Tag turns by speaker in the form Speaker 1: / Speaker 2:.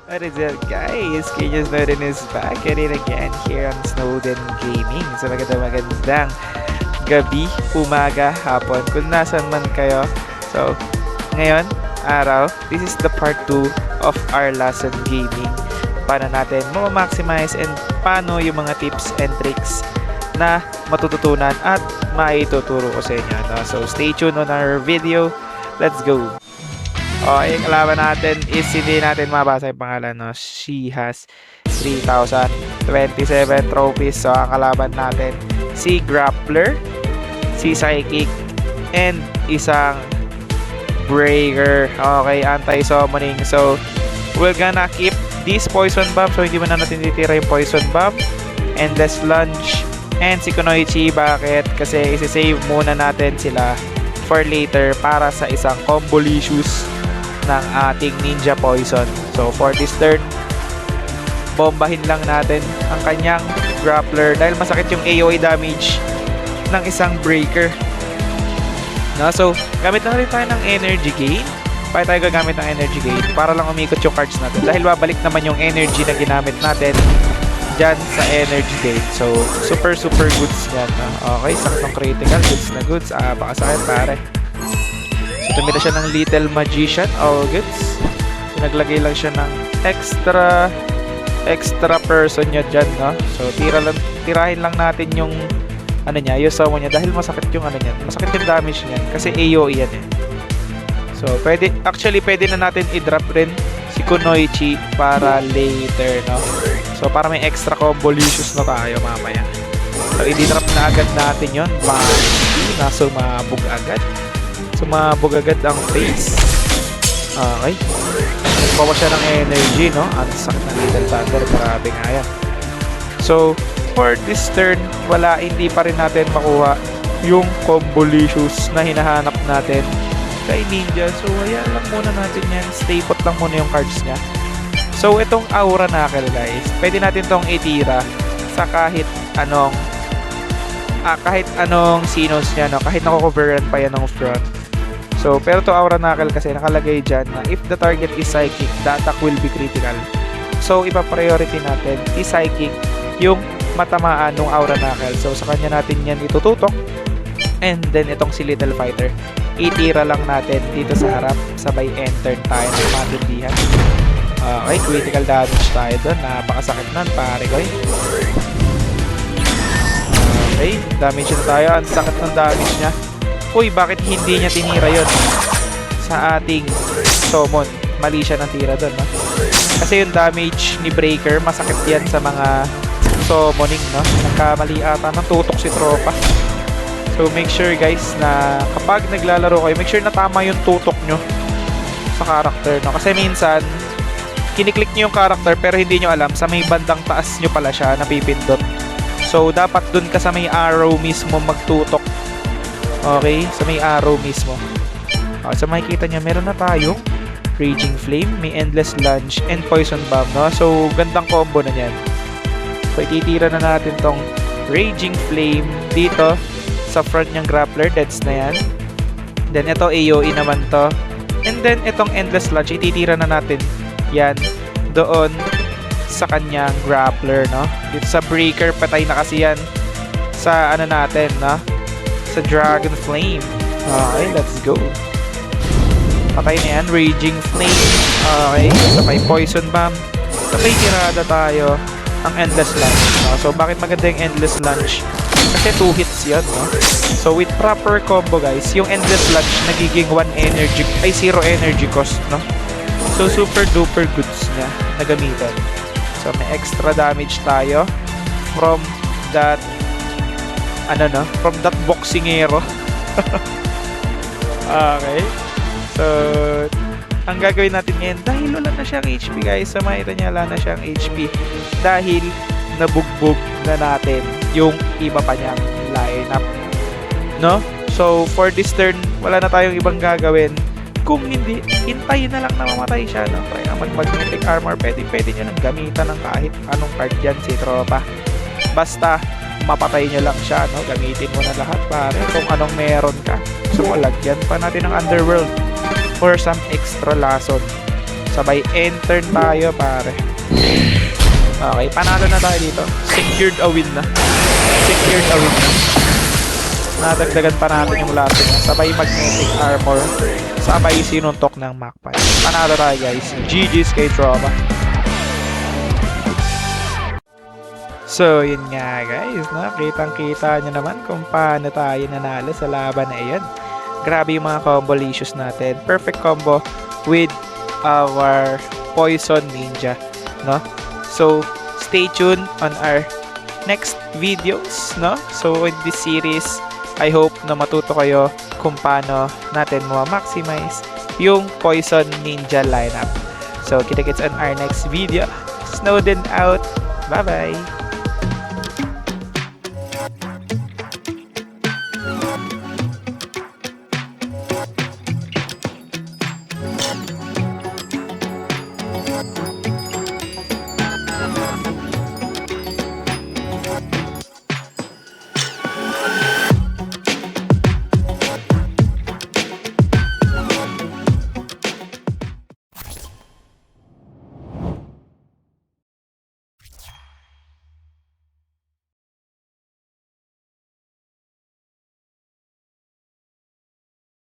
Speaker 1: What is it, guys? Kenya Snowden is back at it again here on Snowden Gaming. So magandang gabi, umaga, hapon, kung nasan man kayo. So ngayon, araw, this is the part 2 of our lesson gaming. Paano natin ma-maximize and paano yung mga tips and tricks na matututunan at maituturo ko sa inyo. No? So stay tuned on our video. Let's go! Okay, yung kalaban natin is hindi natin mabasa yung pangalan, no? She has 3,027 trophies. So, ang kalaban natin, si Grappler, si Psychic, and isang Breaker. Okay, anti-summoning. So, we're gonna keep this Poison Bomb. So, hindi mo na natin titira yung Poison Bomb. Endless Lunge, and si Kunoichi. Bakit? Kasi isi-save muna natin sila for later para sa isang Combolicious ng ating Ninja Poison. So for this turn, bombahin lang natin ang kanyang Grappler dahil masakit yung AoE damage ng isang Breaker. No? So gamit na rin tayo ng energy gain. Bakit tayo gagamit ng energy gain? Para lang umikot yung cards natin dahil babalik naman yung energy na ginamit natin dyan sa energy gain. So super goods yan. Okay, sakit ng critical, goods na goods. Baka sakit pare. So, tumira siya ng Little Magician. All goods. So, naglagay lang siya ng extra person niya dyan, no? So, tirahin lang natin yung ano niya, yung summon niya dahil masakit yung ano niya. Masakit yung damage niya kasi AoE yan eh. So, pwede na natin i-drop rin si Kunoichi para later, no? So, para may extra Combolicious na tayo mamaya. So, i-drop na agad natin yun. Na sumabog agad. Sumabog agad ang face. Okay. Nagbawa siya ng energy, no? Ang sakit ng Little Thunder. Grabe nga yan. So, for this turn, hindi pa rin natin makuha yung Combolicious na hinahanap natin kay Ninja. So, ayan lang muna natin yan. Stay put lang muna yung cards niya. So, itong Aura Knuckle, guys, pwede natin tong itira sa kahit anong sinos niya, no? Kahit nakukoveran pa yan ng front. So, pero to Aura Knuckle kasi nakalagay dyan na if the target is Psychic, the attack will be critical. So, ipa-priority natin is Psychic yung matamaan ng Aura Knuckle. So, sa kanya natin yan itututok. And then, itong si Little Fighter, itira lang natin dito sa harap. Sabay enter tayo ng matindihan. Okay, critical damage tayo doon. Napakasakit nun, pare ko. Okay, damage na tayo. Ang sakit ng damage niya. Uy, bakit hindi niya tinira yon sa ating summon? Mali siya ng tira doon, no? Kasi yung damage ni Breaker, masakit yan sa mga summoning, no? Nagkamali ata ng tutok si tropa. So, make sure guys na kapag naglalaro kayo, make sure na tama yung tutok nyo sa character, no? Kasi minsan, kiniklik nyo yung character pero hindi nyo alam, sa may bandang taas nyo pala siya napipindot. So, dapat dun ka sa may arrow mismo magtutok. Okay, sa may arrow mismo. Okay, so makikita niya, meron na tayong Raging Flame, may Endless Lunge, and Poison Bomb, no? So, gandang combo na yan. So, ititira na natin tong Raging Flame dito sa front niyang Grappler. Deads na yan. Then, ito AoE naman to. And then, itong Endless Lunge, ititira na natin yan doon sa kanyang Grappler, no? Dito sa Breaker, patay na kasi yan sa ano natin, no? Sa Dragon Flame. Okay, let's go. Patay na yan, Raging Flame. Okay, so may Poison Bomb. So may tirada tayo ang Endless Lunge, no? So bakit maganda yung Endless Lunge? Kasi 2 hits yan, no? So with proper combo guys, yung Endless Lunge nagiging 0 energy cost, no? So super duper goods niya na gamitan. So may extra damage tayo from that boxingero. Okay. So, ang gagawin natin ngayon, dahil wala na siyang HP guys, sa makita niya wala na siyang HP dahil nabugbog na natin yung iba pa niyang lineup, no? So, for this turn, wala na tayong ibang gagawin. Kung hindi, hintayin na lang na mamatay siya, no? Kaya mag-magnetic armor, pwede nyo nang gamitan ng kahit anong card dyan si tropa. Basta, mapatay nyo lang siya, no? Gamitin mo na lahat, pare. Kung anong meron ka. So, lagyan pa natin ng Underworld for some extra lason. Sabay enter tayo, pare. Okay, panalo na tayo dito. Secured a win na. Secured a win na. Nadagdagan pa natin yung laso niya. Sabay magnetic armor. Sabay sinuntok ng Mach 5. Panalo tayo, guys. GG's kay Trauma. So, yun nga, guys. No? Kitang-kita nyo naman kung paano tayo nanalo sa laban na iyon. Grabe yung mga combo licious natin. Perfect combo with our Poison Ninja. No? So, stay tuned on our next videos. No? So, in this series, I hope na matuto kayo kung paano natin ma-maximize yung Poison Ninja lineup. So, kita-kits on our next video. Snowden out. Bye-bye!